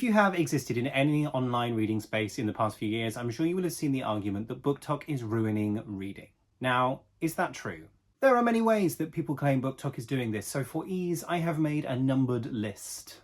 you have existed in any online reading space in the past few years, I'm sure you will have seen the argument that BookTok is ruining reading. Now, is that true? There are many ways that people claim BookTok is doing this, so for ease, I have made a numbered list,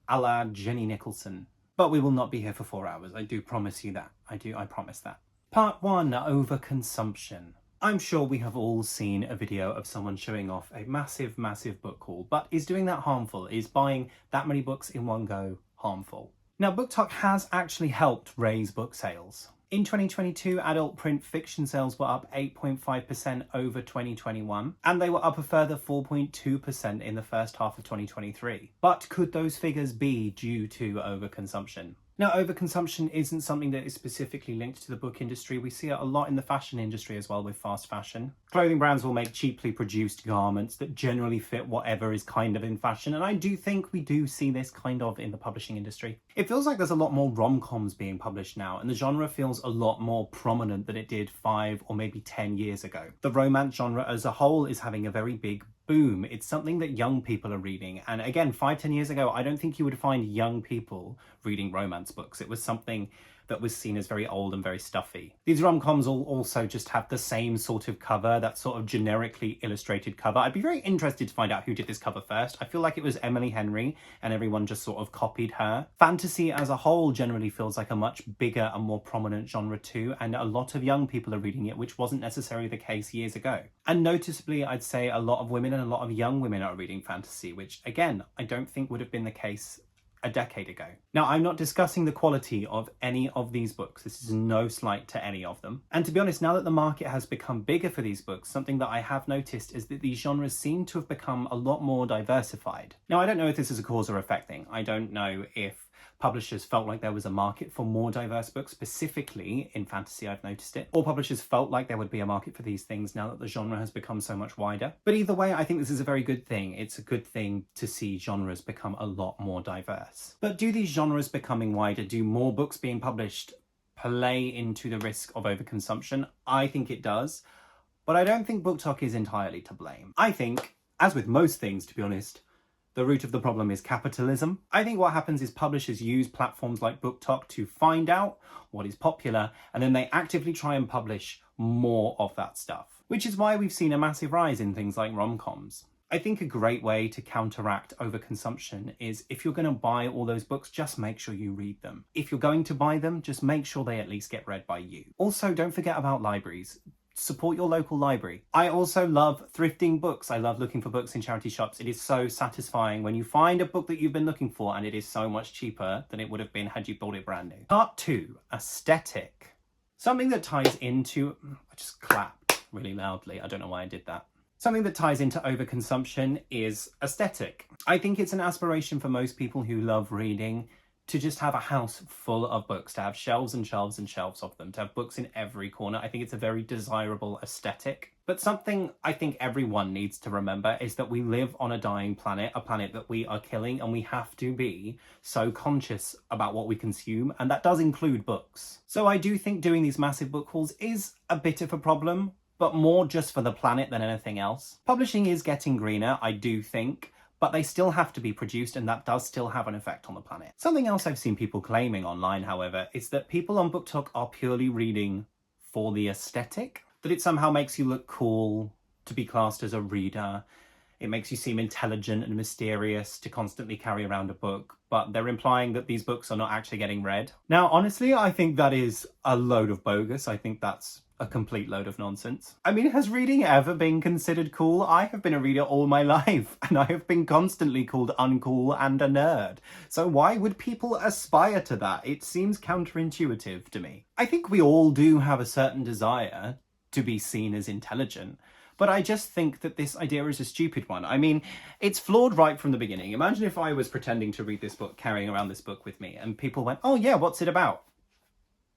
a la Jenny Nicholson. But we will not be here for 4 hours, I do promise you that. I promise that. Part 1, overconsumption. I'm sure we have all seen a video of someone showing off a massive, massive book haul, but is doing that harmful? Is buying that many books in one go harmful? Now, BookTok has actually helped raise book sales. In 2022, adult print fiction sales were up 8.5% over 2021, and they were up a further 4.2% in the first half of 2023. But could those figures be due to overconsumption? Now, overconsumption isn't something that is specifically linked to the book industry. We see it a lot in the fashion industry as well with fast fashion. Clothing brands will make cheaply produced garments that generally fit whatever is kind of in fashion, and I do think we do see this kind of in the publishing industry. It feels like there's a lot more rom-coms being published now, and the genre feels a lot more prominent than it did 5 or maybe 10 years ago. The romance genre as a whole is having a very big boom. It's something that young people are reading. And again, 5-10 years ago, I don't think you would find young people reading romance books. It was something that was seen as very old and very stuffy. These rom-coms all also just have the same sort of cover, that sort of generically illustrated cover. I'd be very interested to find out who did this cover first. I feel like it was Emily Henry and everyone just sort of copied her. Fantasy as a whole generally feels like a much bigger and more prominent genre too, and a lot of young people are reading it, which wasn't necessarily the case years ago. And noticeably, I'd say a lot of women and a lot of young women are reading fantasy, which again, I don't think would have been the case a decade ago. Now, I'm not discussing the quality of any of these books. This is no slight to any of them. And to be honest, now that the market has become bigger for these books, something that I have noticed is that these genres seem to have become a lot more diversified. Now, I don't know if this is a cause or effect thing. I don't know if publishers felt like there was a market for more diverse books, specifically in fantasy, I've noticed it. Or publishers felt like there would be a market for these things now that the genre has become so much wider. But either way, I think this is a very good thing. It's a good thing to see genres become a lot more diverse. But do these genres becoming wider, do more books being published play into the risk of overconsumption? I think it does, but I don't think BookTok is entirely to blame. I think, as with most things, to be honest, the root of the problem is capitalism. I think what happens is publishers use platforms like BookTok to find out what is popular, and then they actively try and publish more of that stuff, which is why we've seen a massive rise in things like rom-coms. I think a great way to counteract overconsumption is if you're going to buy all those books, just make sure you read them. If you're going to buy them, just make sure they at least get read by you. Also, don't forget about libraries. Support your local library. I also love thrifting books. I love looking for books in charity shops. It is so satisfying when you find a book that you've been looking for and it is so much cheaper than it would have been had you bought it brand new. Part 2, aesthetic. Something that ties into... I just clapped really loudly. I don't know why I did that. Something that ties into overconsumption is aesthetic. I think it's an aspiration for most people who love reading to just have a house full of books, to have shelves and shelves and shelves of them, to have books in every corner. I think it's a very desirable aesthetic. But something I think everyone needs to remember is that we live on a dying planet, a planet that we are killing, and we have to be so conscious about what we consume, and that does include books. So I do think doing these massive book hauls is a bit of a problem, but more just for the planet than anything else. Publishing is getting greener, I do think, but they still have to be produced, and that does still have an effect on the planet. Something else I've seen people claiming online, however, is that people on BookTok are purely reading for the aesthetic, that it somehow makes you look cool to be classed as a reader. It makes you seem intelligent and mysterious to constantly carry around a book, but they're implying that these books are not actually getting read. Now, honestly, I think that is a load of bogus. I think that's a complete load of nonsense. I mean, has reading ever been considered cool? I have been a reader all my life, and I have been constantly called uncool and a nerd. So why would people aspire to that? It seems counterintuitive to me. I think we all do have a certain desire to be seen as intelligent, but I just think that this idea is a stupid one. I mean, it's flawed right from the beginning. Imagine if I was pretending to read this book, carrying around this book with me, and people went, "Oh yeah, what's it about?"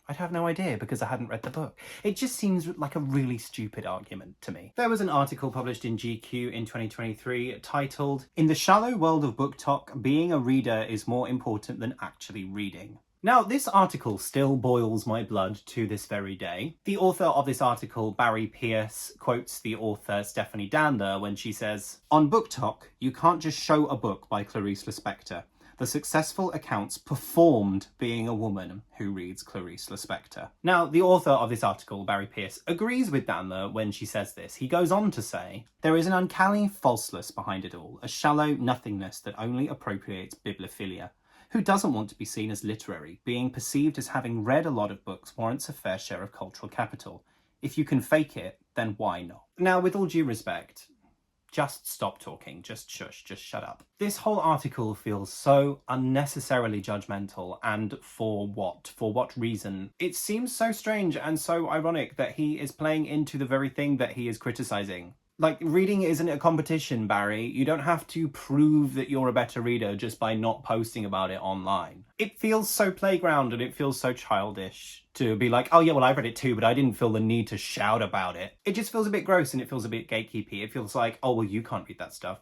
I'd have no idea because I hadn't read the book. It just seems like a really stupid argument to me. There was an article published in GQ in 2023 titled, "In the shallow world of BookTok, being a reader is more important than actually reading." Now, this article still boils my blood to this very day. The author of this article, Barry Pierce, quotes the author Stephanie Dander when she says, "On BookTok, you can't just show a book by Clarice Lispector. the successful accounts performed being a woman who reads Clarice Lispector. Now, the author of this article, Barry Pearce, agrees with Danler when she says this. He goes on to say, "There is an uncanny falseness behind it all, a shallow nothingness that only appropriates bibliophilia. Who doesn't want to be seen as literary? Being perceived as having read a lot of books warrants a fair share of cultural capital. If you can fake it, then why not?" Now, with all due respect, just stop talking, just shush, just shut up. This whole article feels so unnecessarily judgmental, and for what? For what reason? It seems so strange and so ironic that he is playing into the very thing that he is criticising. Like, reading isn't a competition, Barry. You don't have to prove that you're a better reader just by not posting about it online. It feels so playground and it feels so childish to be like, oh yeah, well I read it too, but I didn't feel the need to shout about it. It just feels a bit gross and it feels a bit gatekeepy. It feels like, oh well, you can't read that stuff.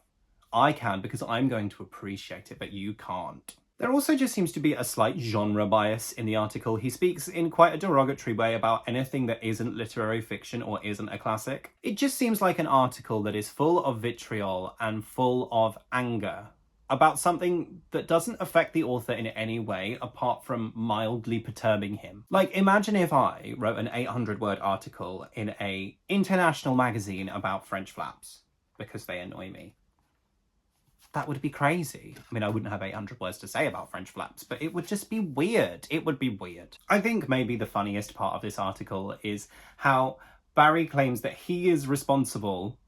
I can because I'm going to appreciate it, but you can't. There also just seems to be a slight genre bias in the article. He speaks in quite a derogatory way about anything that isn't literary fiction or isn't a classic. It just seems like an article that is full of vitriol and full of anger about something that doesn't affect the author in any way apart from mildly perturbing him. Like, imagine if I wrote an 800-word article in an international magazine about French flaps because they annoy me. That would be crazy. I mean, I wouldn't have 800 words to say about French flaps, but it would just be weird. It would be weird. I think maybe the funniest part of this article is how Barry claims that he is responsible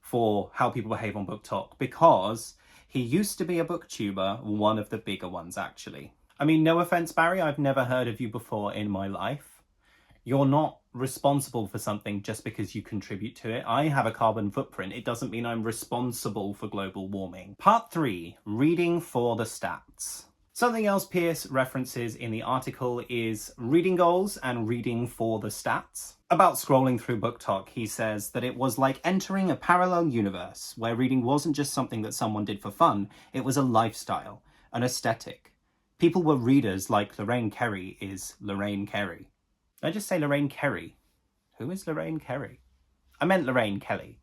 for how people behave on BookTok because he used to be a booktuber, one of the bigger ones, actually. I mean, no offense, Barry, I've never heard of you before in my life. You're not responsible for something just because you contribute to it. I have a carbon footprint. It doesn't mean I'm responsible for global warming. Part 3, reading for the stats. Something else Pearce references in the article is reading goals and reading for the stats. About scrolling through BookTok, he says that it was like entering a parallel universe where reading wasn't just something that someone did for fun, it was a lifestyle, an aesthetic. People were readers like Lorraine Kerry is Lorraine Kerry. Did I just say Lorraine Kerry? Who is Lorraine Kerry? I meant Lorraine Kelly.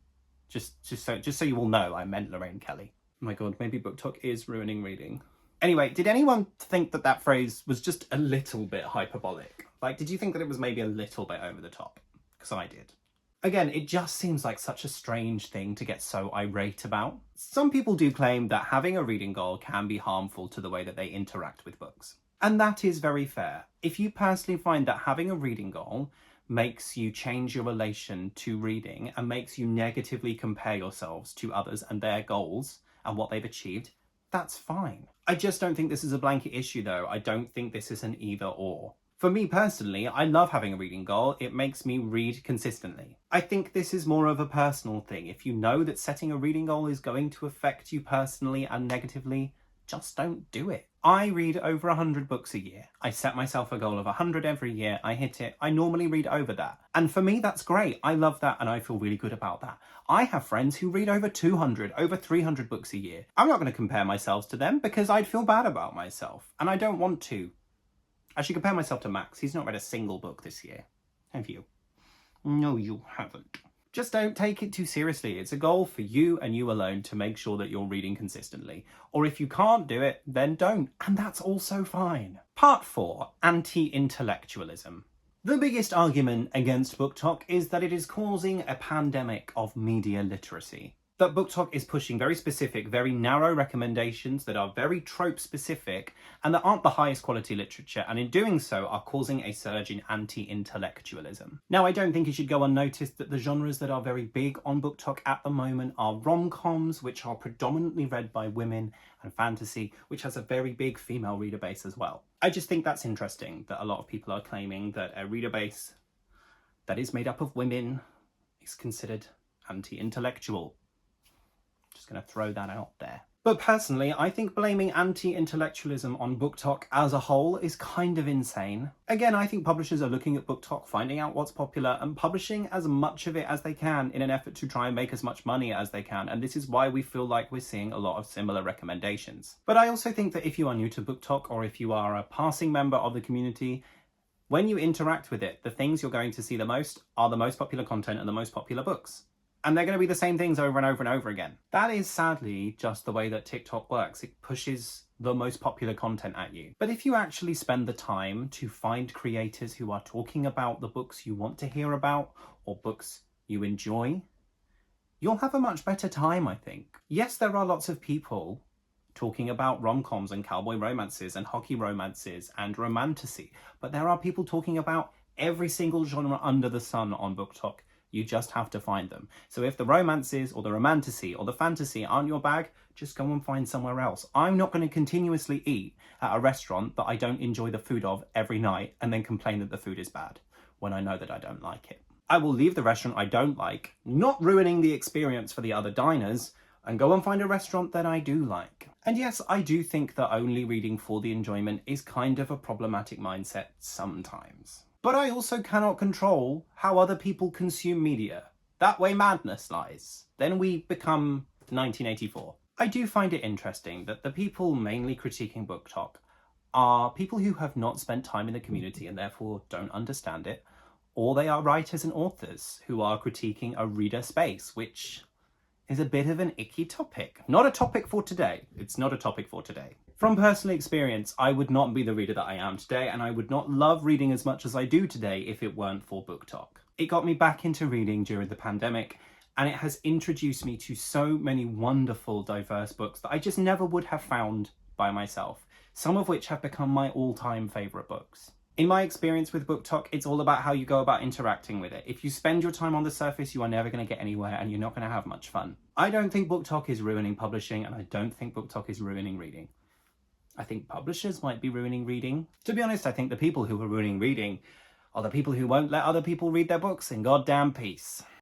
Just so you all know, I meant Lorraine Kelly. Oh my god, maybe BookTok is ruining reading. Anyway, did anyone think that that phrase was just a little bit hyperbolic? Like, did you think that it was maybe a little bit over the top? Because I did. Again, it just seems like such a strange thing to get so irate about. Some people do claim that having a reading goal can be harmful to the way that they interact with books. And that is very fair. If you personally find that having a reading goal makes you change your relation to reading and makes you negatively compare yourselves to others and their goals and what they've achieved, that's fine. I just don't think this is a blanket issue though. I don't think this is an either or. For me personally, I love having a reading goal. It makes me read consistently. I think this is more of a personal thing. If you know that setting a reading goal is going to affect you personally and negatively, just don't do it. I read over 100 books a year. I set myself a goal of 100 every year. I hit it. I normally read over that. And for me, that's great. I love that and I feel really good about that. I have friends who read over 200, over 300 books a year. I'm not going to compare myself to them because I'd feel bad about myself. And I don't want to. I should compare myself to Max. He's not read a single book this year. Have you? No, you haven't. Just don't take it too seriously. It's a goal for you and you alone to make sure that you're reading consistently. Or if you can't do it, then don't. And that's also fine. Part 4, anti-intellectualism. The biggest argument against BookTok is that it is causing a pandemic of media literacy. That BookTok is pushing very specific, very narrow recommendations that are very trope-specific and that aren't the highest quality literature, and in doing so are causing a surge in anti-intellectualism. Now, I don't think it should go unnoticed that the genres that are very big on BookTok at the moment are rom-coms, which are predominantly read by women, and fantasy, which has a very big female reader base as well. I just think that's interesting that a lot of people are claiming that a reader base that is made up of women is considered anti-intellectual. Just going to throw that out there. But personally, I think blaming anti-intellectualism on BookTok as a whole is kind of insane. Again, I think publishers are looking at BookTok, finding out what's popular and publishing as much of it as they can in an effort to try and make as much money as they can. And this is why we feel like we're seeing a lot of similar recommendations. But I also think that if you are new to BookTok or if you are a passing member of the community, when you interact with it, the things you're going to see the most are the most popular content and the most popular books. and they're going to be the same things over and over and over again. That is sadly just the way that TikTok works. It pushes the most popular content at you. But if you actually spend the time to find creators who are talking about the books you want to hear about or books you enjoy, you'll have a much better time, I think. Yes, there are lots of people talking about rom-coms and cowboy romances and hockey romances and romantasy, but there are people talking about every single genre under the sun on BookTok. You just have to find them. So if the romances or the romantasy or the fantasy aren't your bag, just go and find somewhere else. I'm not going to continuously eat at a restaurant that I don't enjoy the food of every night and then complain that the food is bad when I know that I don't like it. I will leave the restaurant I don't like, not ruining the experience for the other diners, and go and find a restaurant that I do like. And yes, I do think that only reading for the enjoyment is kind of a problematic mindset sometimes. But I also cannot control how other people consume media. That way madness lies. Then we become 1984. I do find it interesting that the people mainly critiquing BookTok are people who have not spent time in the community and therefore don't understand it, or they are writers and authors who are critiquing a reader space, which is a bit of an icky topic. Not a topic for today. It's not a topic for today. From personal experience, I would not be the reader that I am today, and I would not love reading as much as I do today if it weren't for BookTok. It got me back into reading during the pandemic, and it has introduced me to so many wonderful, diverse books that I just never would have found by myself, some of which have become my all-time favourite books. In my experience with BookTok, it's all about how you go about interacting with it. If you spend your time on the surface, you are never going to get anywhere and you're not going to have much fun. I don't think BookTok is ruining publishing, and I don't think BookTok is ruining reading. I think publishers might be ruining reading. To be honest, I think the people who are ruining reading are the people who won't let other people read their books in goddamn peace.